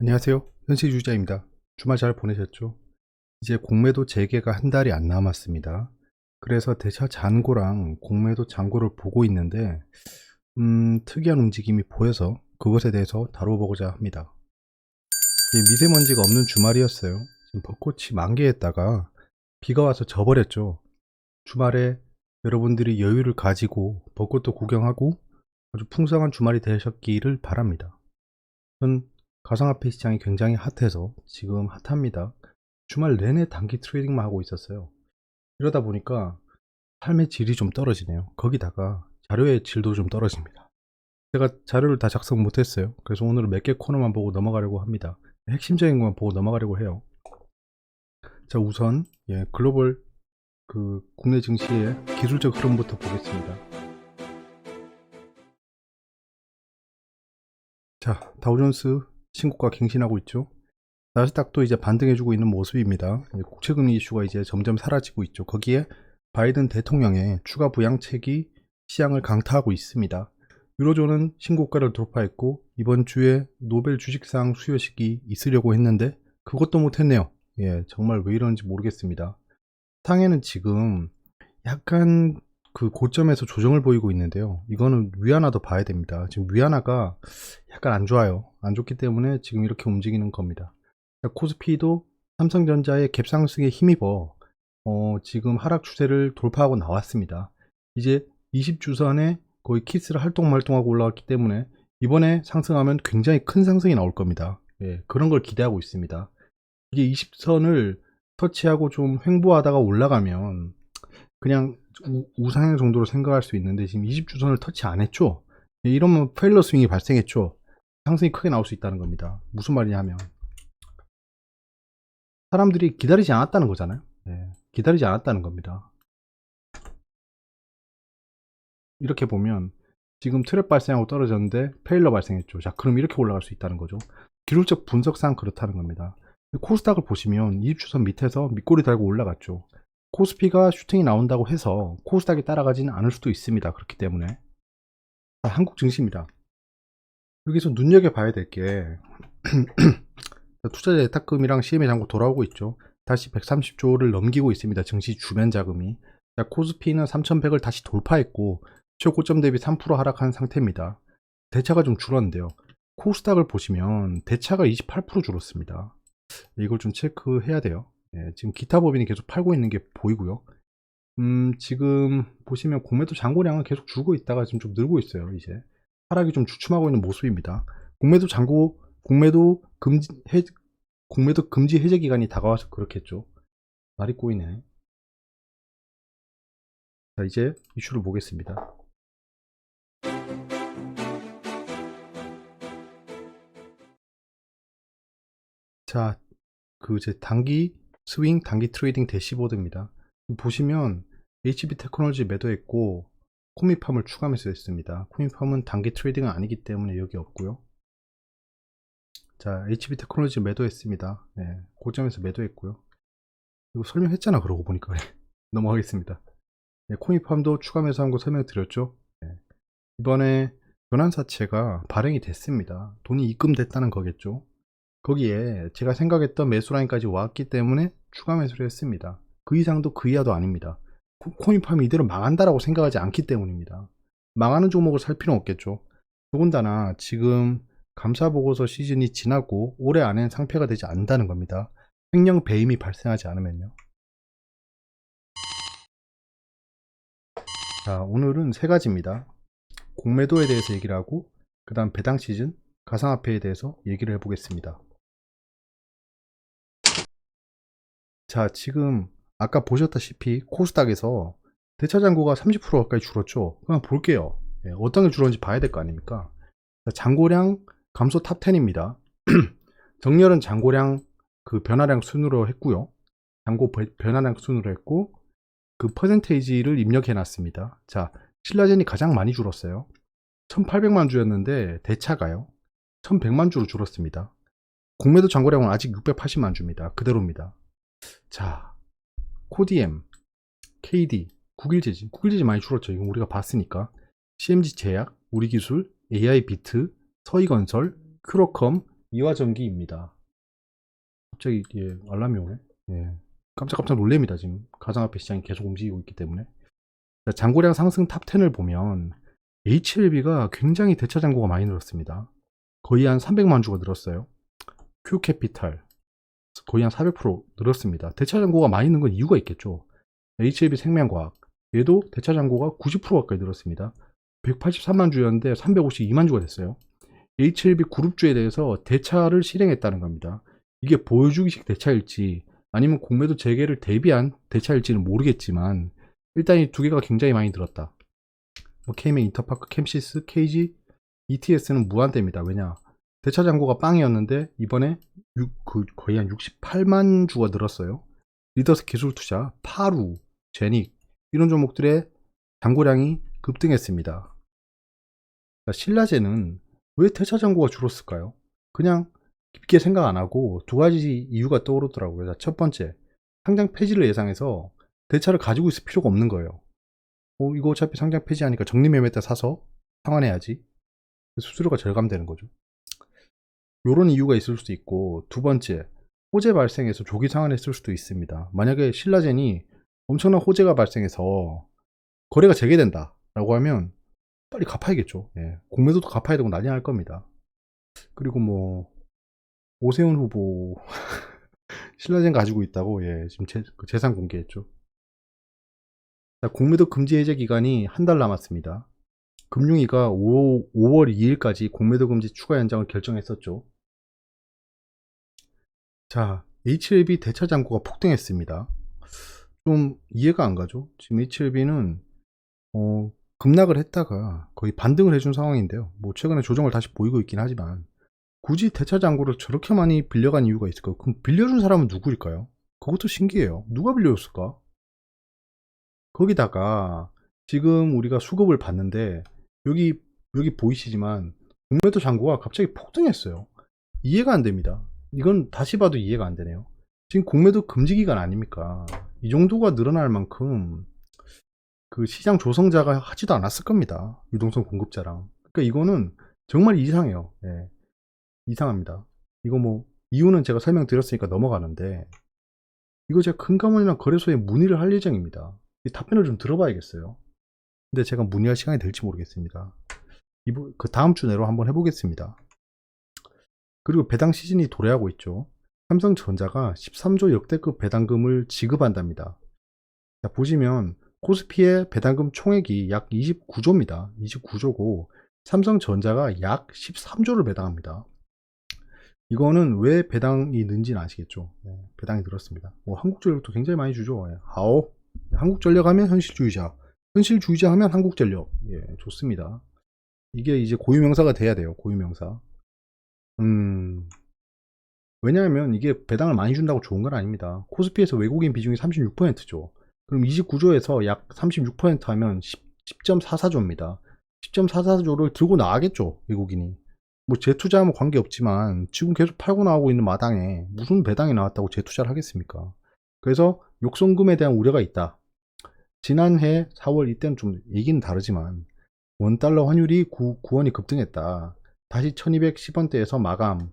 안녕하세요. 현실주의자입니다. 주말 잘 보내셨죠? 이제 공매도 재개가 한 달이 안 남았습니다. 그래서 대차 잔고랑 공매도 잔고를 보고 있는데 특이한 움직임이 보여서 그것에 대해서 다뤄보고자 합니다. 미세먼지가 없는 주말이었어요. 지금 벚꽃이 만개했다가 비가 와서 져버렸죠. 주말에 여러분들이 여유를 가지고 벚꽃도 구경하고 아주 풍성한 주말이 되셨기를 바랍니다. 전 가상화폐 시장이 굉장히 핫해서 지금 핫합니다. 주말 내내 단기 트레이딩만 하고 있었어요. 이러다 보니까 삶의 질이 좀 떨어지네요. 거기다가 자료의 질도 좀 떨어집니다. 제가 자료를 다 작성 못했어요. 그래서 오늘은 몇 개 코너만 보고 넘어가려고 합니다. 핵심적인 것만 보고 넘어가려고 해요. 자, 우선 글로벌 국내 증시의 기술적 흐름부터 보겠습니다. 자, 다우존스 신고가 갱신하고 있죠. 나스닥도 이제 반등해주고 있는 모습입니다. 국채금리 이슈가 이제 점점 사라지고 있죠. 거기에 바이든 대통령의 추가 부양책이 시장을 강타하고 있습니다. 유로존은 신고가를 돌파했고 이번 주에 노벨 주식상 수여식이 있으려고 했는데 그것도 못했네요. 정말 왜 이러는지 모르겠습니다. 상해는 지금 약간 그 고점에서 조정을 보이고 있는데요. 이거는 위안화도 봐야 됩니다. 지금 위안화가 약간 안 좋아요. 안 좋기 때문에 지금 이렇게 움직이는 겁니다. 코스피도 삼성전자의 갭상승에 힘입어 지금 하락 추세를 돌파하고 나왔습니다. 이제 20주선에 거의 키스를 할동말동하고 올라왔기 때문에 이번에 상승하면 굉장히 큰 상승이 나올 겁니다. 그런 걸 기대하고 있습니다. 이게 20선을 터치하고 좀 횡보하다가 올라가면 그냥 우상향 정도로 생각할 수 있는데 지금 20주선을 터치 안 했죠. 이러면 페일러 스윙이 발생했죠. 상승이 크게 나올 수 있다는 겁니다. 무슨 말이냐 하면 사람들이 기다리지 않았다는 거잖아요. 기다리지 않았다는 겁니다. 이렇게 보면 지금 트랩 발생하고 떨어졌는데 페일러 발생했죠. 자, 그럼 이렇게 올라갈 수 있다는 거죠. 기술적 분석상 그렇다는 겁니다. 코스닥을 보시면 20주선 밑에서 밑꼬리 달고 올라갔죠. 코스피가 슈팅이 나온다고 해서 코스닥이 따라가지는 않을 수도 있습니다. 그렇기 때문에 한국 증시입니다. 여기서 눈여겨봐야 될 게 투자자 예탁금이랑 CMA 잔고 돌아오고 있죠. 다시 130조를 넘기고 있습니다. 증시 주변 자금이. 자, 코스피는 3100을 다시 돌파했고 최고점 대비 3% 하락한 상태입니다. 대차가 좀 줄었는데요. 코스닥을 보시면 대차가 28% 줄었습니다. 이걸 좀 체크해야 돼요. 지금 기타 법인이 계속 팔고 있는 게 보이고요. 지금 보시면 공매도 잔고량은 계속 줄고 있다가 지금 좀 늘고 있어요. 이제 하락이 좀 주춤하고 있는 모습입니다. 공매도 잔고 공매도 금지 해제 기간이 다가와서 그렇겠죠. 말이 꼬이네. 자, 이제 이슈를 보겠습니다. 자, 제 단기 스윙, 단기 트레이딩 대시보드입니다. 보시면 HB 테크놀로지 매도했고 코미팜을 추가 매수했습니다. 코미팜은 단기 트레이딩은 아니기 때문에 여기 없고요. 자, HB 테크놀로지 매도했습니다. 고점에서 매도했고요. 이거 설명했잖아, 그러고 보니까. 넘어가겠습니다. 코미팜도 추가 매수한 거 설명드렸죠. 이번에 변환사채가 발행이 됐습니다. 돈이 입금됐다는 거겠죠. 거기에 제가 생각했던 매수 라인까지 왔기 때문에 추가 매수를 했습니다. 그 이상도 그 이하도 아닙니다. 코인팜이 이대로 망한다라고 생각하지 않기 때문입니다. 망하는 종목을 살 필요는 없겠죠. 더군다나 지금 감사보고서 시즌이 지나고 올해 안엔 상폐가 되지 않는다는 겁니다. 횡령 배임이 발생하지 않으면요. 자, 오늘은 세 가지입니다. 공매도에 대해서 얘기를 하고 그 다음 배당 시즌, 가상화폐에 대해서 얘기를 해보겠습니다. 자, 지금 아까 보셨다시피 코스닥에서 대차 잔고가 30% 가까이 줄었죠. 그냥 볼게요. 어떤 게 줄었는지 봐야 될 거 아닙니까? 자, 잔고량 감소 탑 10입니다. 정렬은 잔고량 변화량 순으로 했고요. 잔고 변화량 순으로 했고 그 퍼센테이지를 입력해 놨습니다. 자, 신라젠이 가장 많이 줄었어요. 1800만 주였는데 대차가요 1100만 주로 줄었습니다. 공매도 잔고량은 아직 680만 주입니다. 그대로입니다. 자, 코디엠, KD, 국일제지 많이 줄었죠. 이건 우리가 봤으니까. CMG 제약, 우리기술, AI비트, 서희건설, 큐로컴, 이화전기입니다. 갑자기 알람이 오네. 예. 깜짝깜짝 놀랍니다. 지금 가상화폐 시장이 계속 움직이고 있기 때문에. 자, 잔고량 상승 탑10을 보면 HLB가 굉장히 대차 잔고가 많이 늘었습니다. 거의 한 300만 주가 늘었어요. Q캐피탈 거의 한 400% 늘었습니다. 대차 잔고가 많이 는 건 이유가 있겠죠. HLB 생명과학 얘도 대차 잔고가 90% 가까이 늘었습니다. 183만 주였는데 352만 주가 됐어요. HLB 그룹주에 대해서 대차를 실행했다는 겁니다. 이게 보여주기식 대차일지 아니면 공매도 재개를 대비한 대차일지는 모르겠지만 일단 이 두 개가 굉장히 많이 늘었다. K맨, 인터파크, 캠시스, KG, ETS는 무한대입니다. 왜냐? 대차 잔고가 빵이었는데 이번에 거의 한 68만 주가 늘었어요. 리더스 기술 투자, 파루, 제닉 이런 종목들의 잔고량이 급등했습니다. 신라제는 왜 대차 잔고가 줄었을까요? 그냥 깊게 생각 안 하고 두 가지 이유가 떠오르더라고요. 첫 번째, 상장 폐지를 예상해서 대차를 가지고 있을 필요가 없는 거예요. 이거 어차피 상장 폐지하니까 적립매매 때 사서 상환해야지. 수수료가 절감되는 거죠. 요런 이유가 있을 수도 있고, 두 번째, 호재 발생해서 조기 상환했을 수도 있습니다. 만약에 신라젠이 엄청난 호재가 발생해서 거래가 재개된다 라고 하면 빨리 갚아야겠죠. 예. 공매도도 갚아야 되고 난리 날 겁니다. 그리고 뭐 오세훈 후보 신라젠 가지고 있다고 지금 재산 공개했죠. 자, 공매도 금지 해제 기간이 한 달 남았습니다. 금융위가 5월 2일까지 공매도 금지 추가 연장을 결정했었죠. 자, HLB 대차 잔고가 폭등했습니다. 좀 이해가 안 가죠. 지금 HLB는 급락을 했다가 거의 반등을 해준 상황인데요. 뭐 최근에 조정을 다시 보이고 있긴 하지만 굳이 대차 잔고를 저렇게 많이 빌려간 이유가 있을까요? 그럼 빌려준 사람은 누구일까요? 그것도 신기해요. 누가 빌려줬을까? 거기다가 지금 우리가 수급을 봤는데 여기 보이시지만 공매도 잔고가 갑자기 폭등했어요. 이해가 안 됩니다. 이건 다시 봐도 이해가 안 되네요. 지금 공매도 금지 기간 아닙니까? 이 정도가 늘어날 만큼 그 시장 조성자가 하지도 않았을 겁니다. 유동성 공급자랑. 그러니까 이거는 정말 이상해요. 이상합니다. 이거 뭐 이유는 제가 설명드렸으니까 넘어가는데 이거 제가 금감원이나 거래소에 문의를 할 예정입니다. 이 답변을 좀 들어봐야겠어요. 근데 제가 문의할 시간이 될지 모르겠습니다. 그 다음 주 내로 한번 해보겠습니다. 그리고 배당 시즌이 도래하고 있죠. 삼성전자가 13조 역대급 배당금을 지급한답니다. 자, 보시면 코스피의 배당금 총액이 약 29조입니다. 29조고 삼성전자가 약 13조를 배당합니다. 이거는 왜 배당이 는지는 아시겠죠? 배당이 늘었습니다. 한국전력도 굉장히 많이 주죠. 하오. 한국전력 하면 현실주의자. 현실주의자 하면 한국전력. 좋습니다. 이게 이제 고유명사가 돼야 돼요. 고유명사. 왜냐하면 이게 배당을 많이 준다고 좋은 건 아닙니다. 코스피에서 외국인 비중이 36%죠. 그럼 29조에서 약 36% 하면 10.44조입니다. 10.44조를 들고 나가겠죠, 외국인이. 뭐 재투자하면 관계없지만 지금 계속 팔고 나오고 있는 마당에 무슨 배당이 나왔다고 재투자를 하겠습니까? 그래서 욕성금에 대한 우려가 있다. 지난해 4월 이때는 좀 얘기는 다르지만 원달러 환율이 9원이 급등했다. 다시 1210원대에서 마감.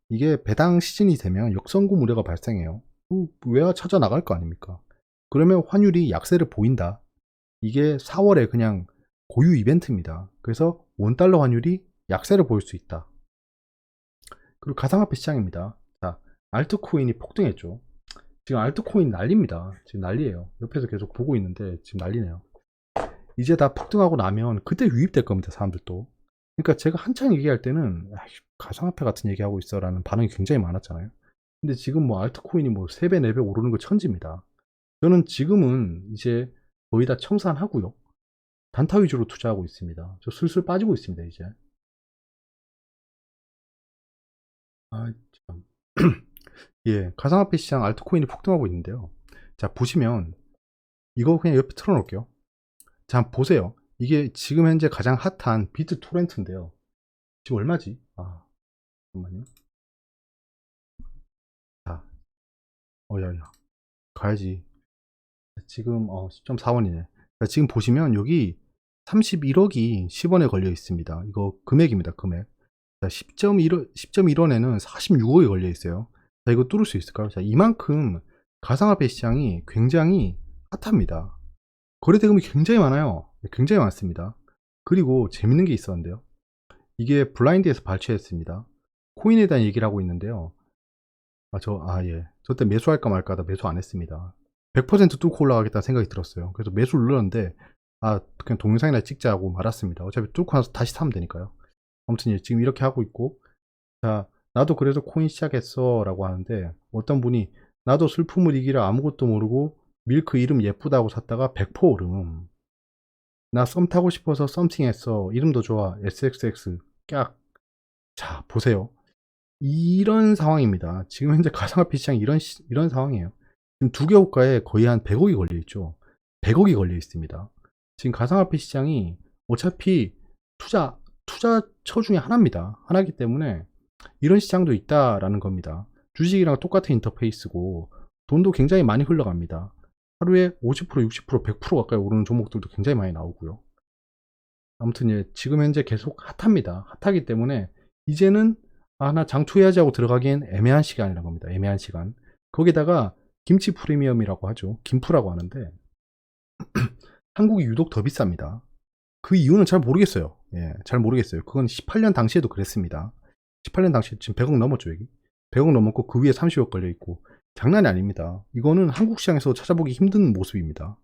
이게 배당 시즌이 되면 역성금 우려가 발생해요. 외화 찾아 나갈 거 아닙니까? 그러면 환율이 약세를 보인다. 이게 4월에 그냥 고유 이벤트입니다. 그래서 원달러 환율이 약세를 보일 수 있다. 그리고 가상화폐 시장입니다. 자, 알트코인이 폭등했죠. 지금 알트코인 난리입니다. 지금 난리예요. 옆에서 계속 보고 있는데 지금 난리네요. 이제 다 폭등하고 나면 그때 유입될 겁니다. 사람들도. 그러니까 제가 한창 얘기할 때는 가상화폐 같은 얘기하고 있어 라는 반응이 굉장히 많았잖아요. 근데 지금 뭐 알트코인이 뭐 3배, 4배 오르는 거 천지입니다. 저는 지금은 이제 거의 다 청산하고요. 단타 위주로 투자하고 있습니다. 저 슬슬 빠지고 있습니다, 이제. 아, 참. 가상화폐 시장 알트코인이 폭등하고 있는데요. 자, 보시면 이거 그냥 옆에 틀어놓을게요. 자, 한번 보세요. 이게 지금 현재 가장 핫한 비트 토렌트인데요. 지금 얼마지? 잠깐만요. 자, 야야. 가야지. 지금 10.4원이네. 지금 보시면 여기 31억이 10원에 걸려 있습니다. 이거 금액입니다. 금액. 자, 10.1원에는 46억이 걸려 있어요. 자, 이거 뚫을 수 있을까요? 자, 이만큼 가상화폐 시장이 굉장히 핫합니다. 거래대금이 굉장히 많아요. 굉장히 많습니다. 그리고 재밌는 게 있었는데요. 이게 블라인드에서 발췌했습니다. 코인에 대한 얘기를 하고 있는데요. 예. 저 때 매수할까 말까 하다 매수 안 했습니다. 100% 뚫고 올라가겠다는 생각이 들었어요. 그래서 매수를 눌렀는데, 그냥 동영상이나 찍자 하고 말았습니다. 어차피 뚫고 나서 다시 사면 되니까요. 아무튼 지금 이렇게 하고 있고, 자, 나도 그래서 코인 시작했어 라고 하는데, 어떤 분이 나도 슬픔을 이기라 아무것도 모르고 밀크 이름 예쁘다고 샀다가 100% 오름. 나 썸 타고 싶어서 썸씽 했어. 이름도 좋아. SXX. 깍. 자, 보세요. 이런 상황입니다. 지금 현재 가상화폐 시장이 이런 상황이에요. 지금 두 개 호가에 거의 한 100억이 걸려 있죠. 100억이 걸려 있습니다. 지금 가상화폐 시장이 어차피 투자처 중에 하나입니다. 하나이기 때문에 이런 시장도 있다라는 겁니다. 주식이랑 똑같은 인터페이스고 돈도 굉장히 많이 흘러갑니다. 하루에 50%, 60%, 100% 가까이 오르는 종목들도 굉장히 많이 나오고요. 아무튼 지금 현재 계속 핫합니다. 핫하기 때문에 이제는 나 장투해야지 하고 들어가기엔 애매한 시간이라는 겁니다. 애매한 시간. 거기다가 김치 프리미엄이라고 하죠. 김프라고 하는데 한국이 유독 더 비쌉니다. 그 이유는 잘 모르겠어요. 예, 잘 모르겠어요. 그건 18년 당시에도 그랬습니다. 18년 당시에 지금 100억 넘었죠, 여기. 100억 넘었고 그 위에 30억 걸려 있고 장난이 아닙니다. 이거는 한국 시장에서 찾아보기 힘든 모습입니다.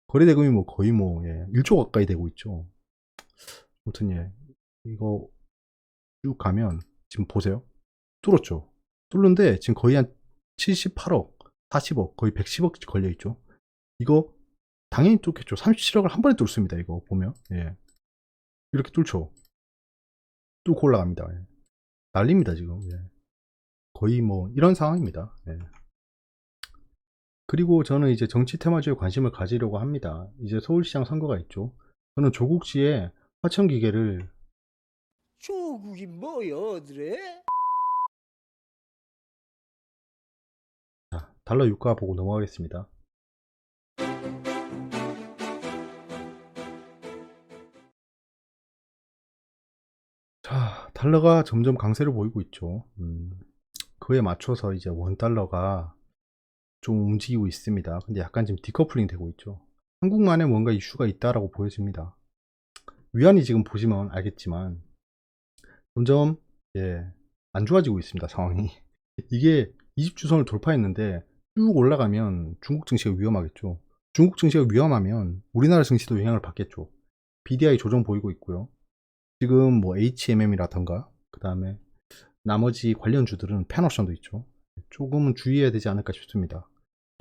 거래대금이 거의 1조 가까이 되고 있죠. 아무튼 이거 쭉 가면 지금 보세요. 뚫었죠. 뚫는데 지금 거의 한 78억, 40억, 거의 110억 걸려 있죠. 이거 당연히 뚫겠죠. 37억을 한 번에 뚫습니다. 이거 보면 이렇게 뚫죠. 뚫고 올라갑니다. 난립니다 지금. 거의 이런 상황입니다. 그리고 저는 이제 정치 테마주에 관심을 가지려고 합니다. 이제 서울시장 선거가 있죠. 저는 조국시의 화천기계를 조국이 뭐여드래? 달러 유가 보고 넘어가겠습니다. 자, 달러가 점점 강세를 보이고 있죠. 그에 맞춰서 이제 원달러가 좀 움직이고 있습니다. 근데 약간 지금 디커플링 되고 있죠. 한국만의 뭔가 이슈가 있다라고 보여집니다. 위안이 지금 보시면 알겠지만 점점 안 좋아지고 있습니다. 상황이. 이게 20주선을 돌파했는데 쭉 올라가면 중국 증시가 위험하겠죠. 중국 증시가 위험하면 우리나라 증시도 영향을 받겠죠. BDI 조정 보이고 있고요. 지금 HMM이라던가 그 다음에 나머지 관련주들은 펜옵션도 있죠. 조금은 주의해야 되지 않을까 싶습니다.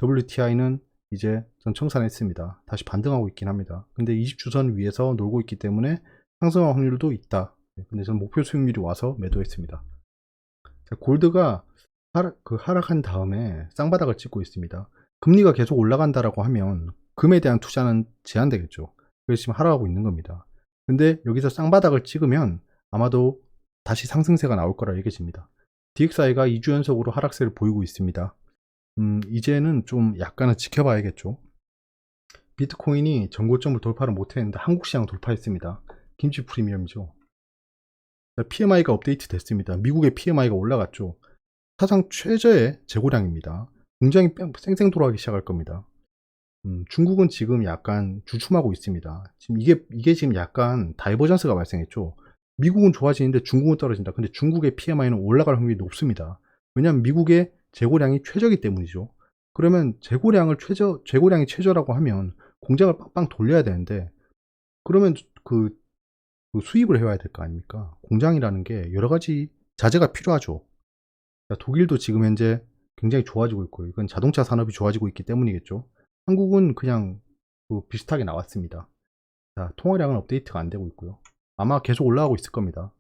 WTI는 이제 전 청산했습니다. 다시 반등하고 있긴 합니다. 근데 20주선 위에서 놀고 있기 때문에 상승할 확률도 있다. 근데 저는 목표 수익률이 와서 매도했습니다. 자, 골드가 하락한 다음에 쌍바닥을 찍고 있습니다. 금리가 계속 올라간다라고 하면 금에 대한 투자는 제한되겠죠. 그래서 지금 하락하고 있는 겁니다. 근데 여기서 쌍바닥을 찍으면 아마도 다시 상승세가 나올 거라 얘기집니다. DXI가 2주 연속으로 하락세를 보이고 있습니다. 이제는 좀 약간은 지켜봐야겠죠. 비트코인이 전고점을 돌파를 못했는데 한국 시장 돌파했습니다. 김치 프리미엄이죠. PMI가 업데이트 됐습니다. 미국의 PMI가 올라갔죠. 사상 최저의 재고량입니다. 공장이 쌩쌩 돌아가기 시작할 겁니다. 중국은 지금 약간 주춤하고 있습니다. 지금 이게 지금 약간 다이버전스가 발생했죠. 미국은 좋아지는데 중국은 떨어진다. 근데 중국의 PMI는 올라갈 확률이 높습니다. 왜냐하면 미국의 재고량이 최저이기 때문이죠. 그러면 재고량이 최저라고 하면 공장을 빵빵 돌려야 되는데 그러면 그 수입을 해와야 될 거 아닙니까? 공장이라는 게 여러 가지 자재가 필요하죠. 독일도 지금 현재 굉장히 좋아지고 있고 이건 자동차 산업이 좋아지고 있기 때문이겠죠. 한국은 그냥 비슷하게 나왔습니다. 자, 통화량은 업데이트가 안 되고 있고요. 아마 계속 올라가고 있을 겁니다.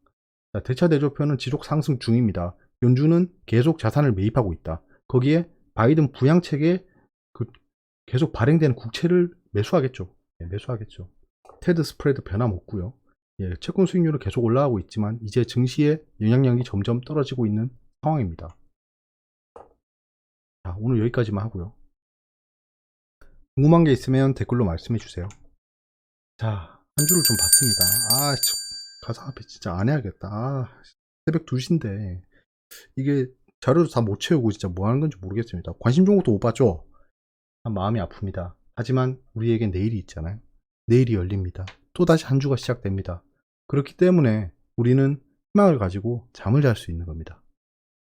자, 대차 대조표는 지속 상승 중입니다. 연준은 계속 자산을 매입하고 있다. 거기에 바이든 부양책에 계속 발행되는 국채를 매수하겠죠. 매수하겠죠. 테드 스프레드 변함없고요. 채권 수익률은 계속 올라가고 있지만 이제 증시의 영향력이 점점 떨어지고 있는 상황입니다. 자, 오늘 여기까지만 하고요. 궁금한 게 있으면 댓글로 말씀해 주세요. 자, 한 주를 좀 봤습니다. 가상화폐 진짜 안 해야겠다. 새벽 2시인데 이게 자료도 다 못 채우고 진짜 뭐 하는 건지 모르겠습니다. 관심 종목도 못 봤죠? 참 마음이 아픕니다. 하지만 우리에겐 내일이 있잖아요. 내일이 열립니다. 또다시 한 주가 시작됩니다. 그렇기 때문에 우리는 희망을 가지고 잠을 잘 수 있는 겁니다.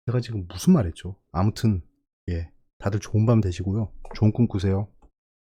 제가 지금 무슨 말 했죠? 아무튼 예, 다들 좋은 밤 되시고요. 좋은 꿈 꾸세요.